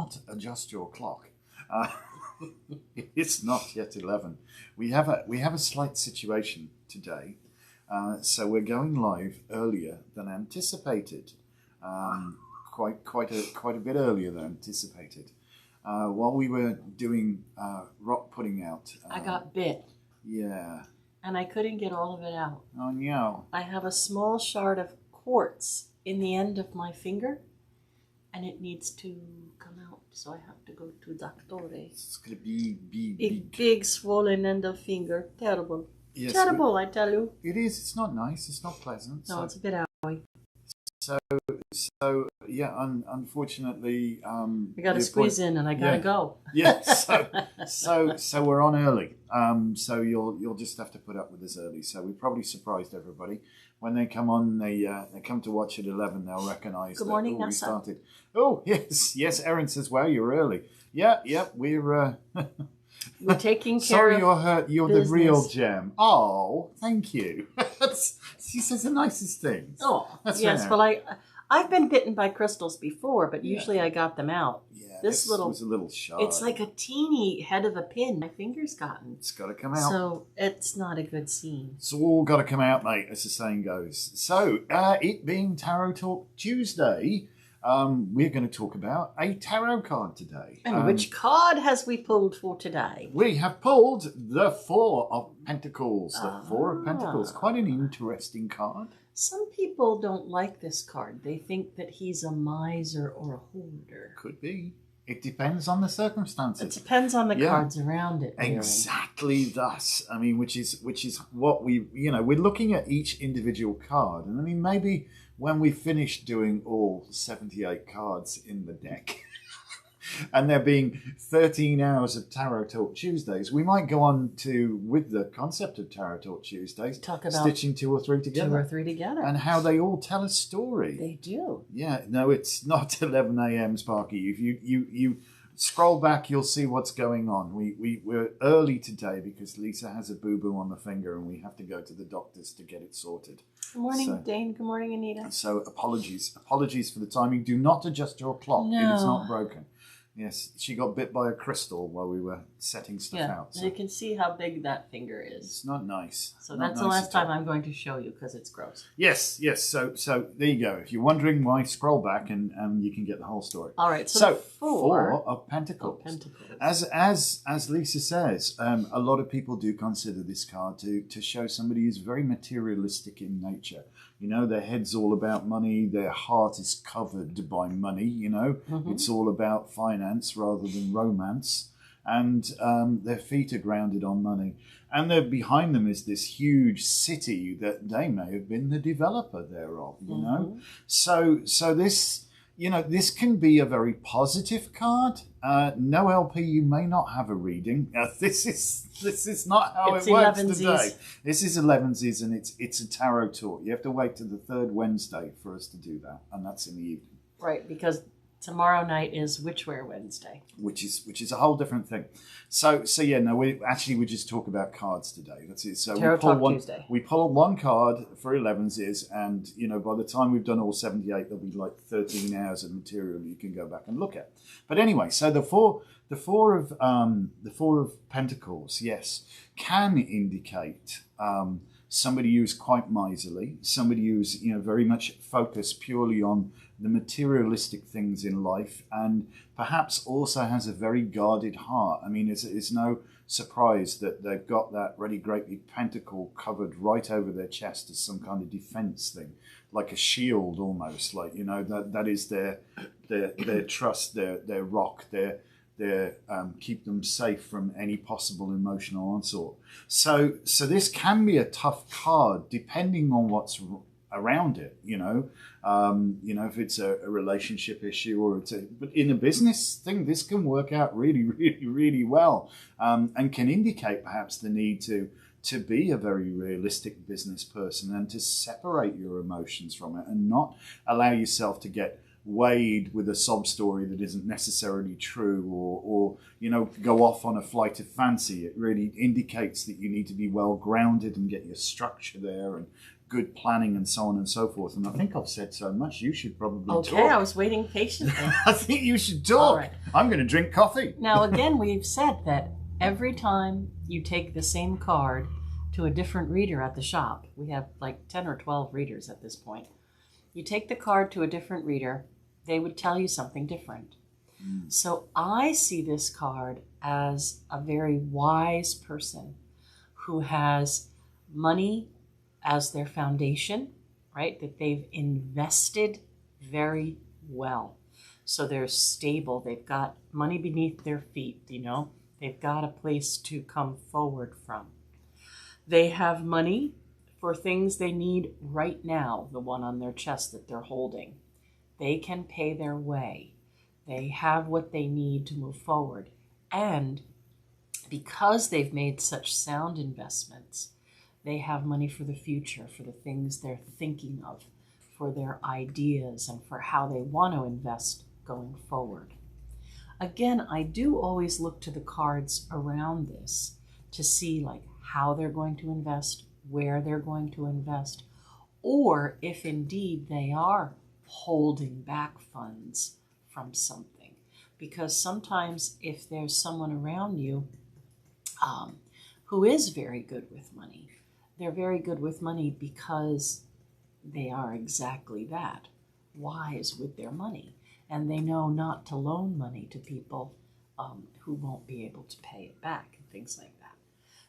not adjust your clock. It's not yet 11. We have a slight situation today, so we're going live earlier than anticipated. Quite a bit earlier than anticipated. While we were doing rock putting out, I got bit. Yeah. And I couldn't get all of it out. Oh no! I have a small shard of quartz in the end of my finger, and it needs to come out. So I have to go to doctor. It's gonna be big swollen end of finger. Terrible. Yes, terrible, I tell you. It is. It's not nice. It's not pleasant. No, it's a bit owie. So yeah, unfortunately, we got to squeeze in, and I gotta go. Yeah. So we're on early. So you'll just have to put up with us early. So we probably surprised everybody when they come on. They come to watch at 11. They'll recognise. Good morning, we started. Oh yes. Erin says, "Wow, you're early." Yeah. We're. We're taking care Sorry, of you're hurt. You're business. The real gem. Oh, thank you. She says the nicest things. Oh, that's yes. right. Well, I've been bitten by crystals before, but usually I got them out. Yeah, this was a little sharp. It's like a teeny head of a pin. My finger's gotten. It's got to come out. So it's not a good scene. It's all got to come out, mate, as the saying goes. So, it being Tarot Talk Tuesday, we're going to talk about a tarot card today. And which card has we pulled for today? We have pulled the Four of Pentacles. The Four of Pentacles. Quite an interesting card. Some people don't like this card. They think that he's a miser or a hoarder. Could be. It depends on the circumstances. It depends on the cards around it. Really. Exactly thus. I mean, which is what we're looking at each individual card. And I mean, maybe when we finish doing all 78 cards in the deck, and there being 13 hours of Tarot Talk Tuesdays, we might go on to, with the concept of Tarot Talk Tuesdays, talk about stitching two or three together. And how they all tell a story. They do. Yeah, no, it's not 11 a.m. Sparky. If you scroll back, you'll see what's going on. We're early today because Lisa has a boo-boo on the finger and we have to go to the doctors to get it sorted. Good morning, Dane. Good morning, Anita. So apologies for the timing. Do not adjust your clock. No. It is not broken. Yes, she got bit by a crystal while we were setting stuff out. So you can see how big that finger is. It's not nice. So that's the last time I'm going to show you because it's gross. Yes. So there you go. If you're wondering why, scroll back and you can get the whole story. All right. So Four of Pentacles. As Lisa says, a lot of people do consider this card to show somebody who's very materialistic in nature. You know, their head's all about money. Their heart is covered by money. You know, It's all about finance rather than romance. And their feet are grounded on money. And behind them is this huge city that they may have been the developer thereof, you know. So this, this can be a very positive card. No LP, you may not have a reading. This is not how it works today. This is Elevensies, and it's a tarot talk. You have to wait till the third Wednesday for us to do that, and that's in the evening. Right, because tomorrow night is Witchwear Wednesday, which is a whole different thing. So yeah, no, we just talk about cards today. That's it. So Tarot Talk Tuesday. We pull one card for Elevensies, and by the time we've done all 78, there'll be like 13 hours of material you can go back and look at. But anyway, so the four of Pentacles, yes, can indicate somebody who's quite miserly, somebody who's very much focused purely on the materialistic things in life, and perhaps also has a very guarded heart. I mean, it's no surprise that they've got that really great big pentacle covered right over their chest as some kind of defense thing, like a shield almost, like that is their trust, their rock, their keep them safe from any possible emotional onslaught. So this can be a tough card depending on what's around it, if it's a relationship issue or but in a business thing, this can work out really, really, really well, and can indicate perhaps the need to be a very realistic business person and to separate your emotions from it and not allow yourself to get weighed with a sob story that isn't necessarily true, or go off on a flight of fancy. It really indicates that you need to be well grounded and get your structure there and good planning and so on and so forth. And I think I've said so much. You should probably Okay, talk. I was waiting patiently. I think you should talk. All right. I'm going to drink coffee. Now, again, we've said that every time you take the same card to a different reader at the shop, we have like 10 or 12 readers at this point. You take the card to a different reader, they would tell you something different. So I see this card as a very wise person who has money as their foundation, right? That they've invested very well. So they're stable. They've got money beneath their feet, you know. They've got a place to come forward from. They have money for things they need right now, the one on their chest that they're holding. They can pay their way. They have what they need to move forward. And because they've made such sound investments, they have money for the future, for the things they're thinking of, for their ideas, and for how they want to invest going forward. Again, I do always look to the cards around this to see like how they're going to invest, where they're going to invest, or if indeed they are holding back funds from something. Because sometimes if there's someone around you who is very good with money, they're very good with money because they are exactly that, wise with their money. And they know not to loan money to people who won't be able to pay it back and things like that.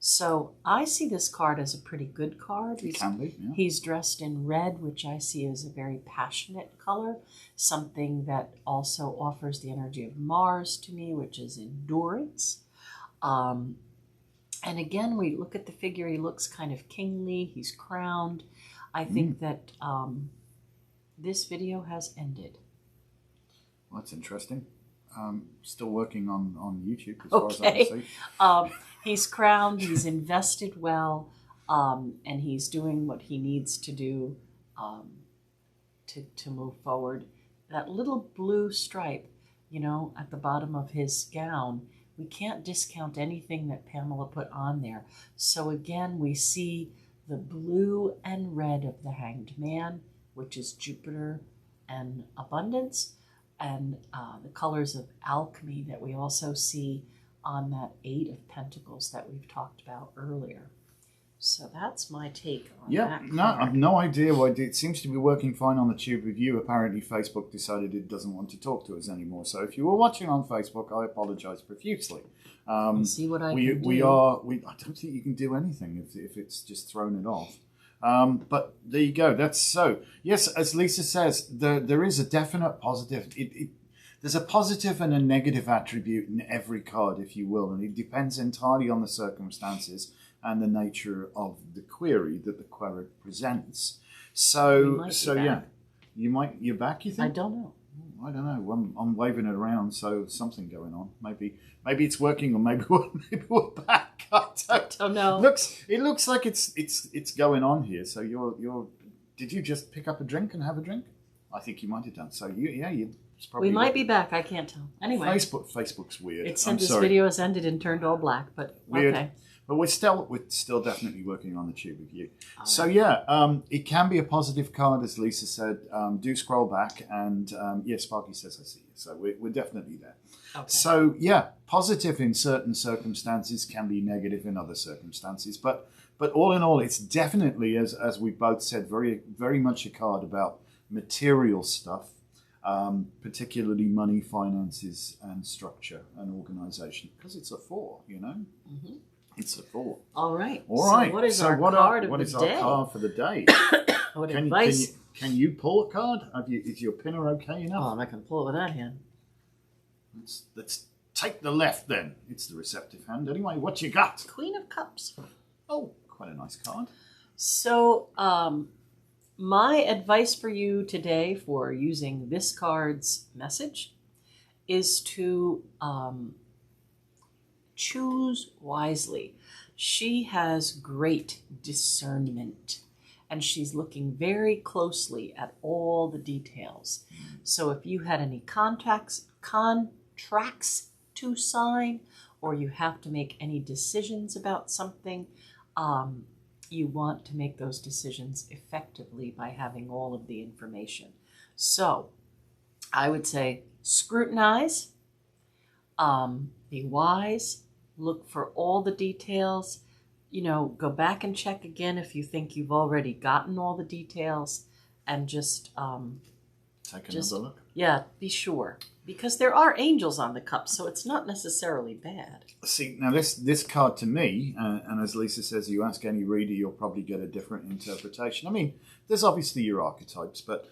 So I see this card as a pretty good card. It can be, yeah. He's dressed in red, which I see as a very passionate color, something that also offers the energy of Mars to me, which is endurance. And again, we look at the figure, he looks kind of kingly, he's crowned. I think that this video has ended. Well, that's interesting. Still working on YouTube as far as I can see. He's crowned, he's invested well, and he's doing what he needs to do to move forward. That little blue stripe, you know, at the bottom of his gown, we can't discount anything that Pamela put on there. So again, we see the blue and red of the Hanged Man, which is Jupiter and abundance, and the colors of alchemy that we also see on that Eight of Pentacles that we've talked about earlier. So that's my take on that. No, I've no idea why it seems to be working fine on the tube with you. Apparently Facebook decided it doesn't want to talk to us anymore. So if you were watching on Facebook, I apologize profusely. See what I can do. I don't think you can do anything if it's just thrown it off. But there you go. That's so. Yes, as Lisa says, there is a definite positive. There's a positive and a negative attribute in every card, if you will, and it depends entirely on the circumstances and the nature of the query that the query presents. So yeah, you're back. You think? I don't know. I don't know. I'm waving it around, so something going on. Maybe it's working, or maybe we're back. I don't know. It looks like it's going on here. So did you just pick up a drink and have a drink? I think you might have done. So it's probably we might be back. I can't tell. Anyway, Facebook's weird. It said this video has ended and turned all black, but weird. Okay. But we're still definitely working on the tube with you. So yeah, it can be a positive card, as Lisa said. Do scroll back, and Sparky says I see you. So we're definitely there. Okay. So yeah, positive in certain circumstances can be negative in other circumstances. But all in all, it's definitely, as we both said, very very much a card about material stuff, particularly money, finances, and structure and organization. Because it's a 4, you know. Mm-hmm. It's a 4. All right. All right. So what is our card of the day? Our card for the day? What advice? Can you pull a card? Is your pinner okay enough? Oh, I'm not going to pull it with that hand. Let's take the left then. It's the receptive hand. Anyway, what you got? Queen of Cups. Oh, quite a nice card. So, my advice for you today for using this card's message is to choose wisely. She has great discernment, and she's looking very closely at all the details. So if you had any contracts to sign, or you have to make any decisions about something, you want to make those decisions effectively by having all of the information. So I would say scrutinize, be wise, look for all the details, go back and check again if you think you've already gotten all the details, and just take another look. Yeah, be sure. Because there are angels on the cup, so it's not necessarily bad. See, now this card to me, and as Lisa says, you ask any reader, you'll probably get a different interpretation. I mean, there's obviously your archetypes, but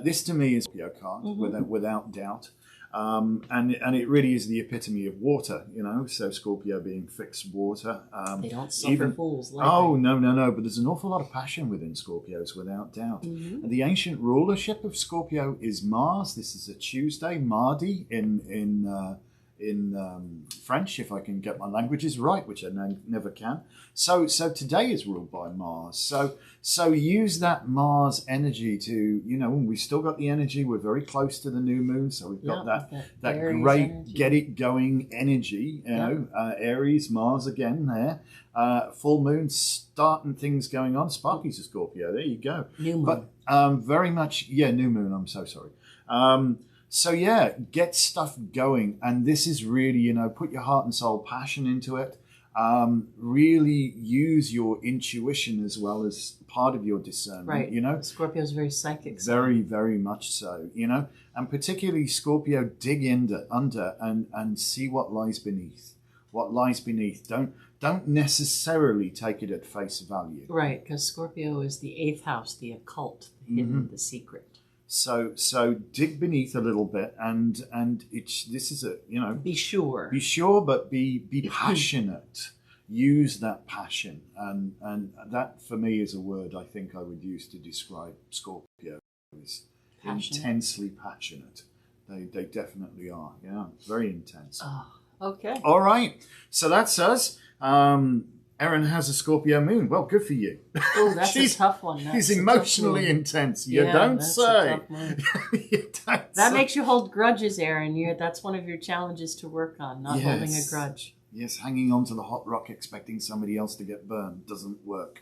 this to me is a Scorpio card, without doubt. And it really is the epitome of water, so Scorpio being fixed water. They don't suffer fools. Lately. Oh, no, but there's an awful lot of passion within Scorpios, without doubt. And the ancient rulership of Scorpio is Mars. This is a Tuesday, Mardi in French, if I can get my languages right, which I never can. So today is ruled by Mars. So use that Mars energy to, we've still got the energy. We're very close to the new moon, so we've got that great energy. Get it going energy. Aries, Mars again there. Full moon, starting things going on. Sparky's a Scorpio. There you go. New moon. But very much, new moon. I'm so sorry. So yeah, get stuff going, and this is really, put your heart and soul passion into it. Really use your intuition as well as part of your discernment. Right. Scorpio is very psychic. Very, very much so. And particularly Scorpio, dig under and see what lies beneath. What lies beneath. Don't necessarily take it at face value. Right, because Scorpio is the 8th house, the occult, the hidden, the secret. So dig beneath a little bit, and this is be sure, but be passionate. Use that passion, and that for me is a word I think I would use to describe Scorpio. Is intensely passionate. They definitely are. Yeah, very intense. Oh, okay. All right. So that's us. Erin has a Scorpio moon. Well, good for you. Oh, that's a tough one. She's emotionally intense. You don't say. That makes you hold grudges, Erin. That's one of your challenges to work on, not holding a grudge. Yes, hanging on to the hot rock expecting somebody else to get burned doesn't work.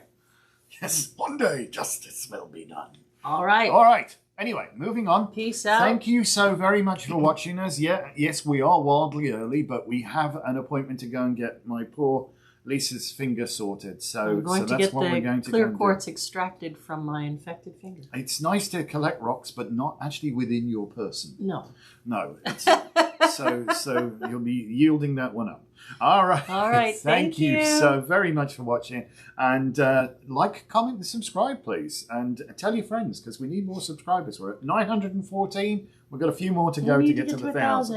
Yes, one day justice will be done. All right. All right. Anyway, moving on. Peace out. Thank you so very much for watching us. Yes, we are wildly early, but we have an appointment to go and get my poor Lisa's finger sorted. So that's what we're going to do. Clear quartz extracted from my infected finger. It's nice to collect rocks, but not actually within your person. No. So you'll be yielding that one up. All right. Thank you so very much for watching. And like, comment, and subscribe, please. And tell your friends, because we need more subscribers. We're at 914. We've got a few more to go to get to the 1,000.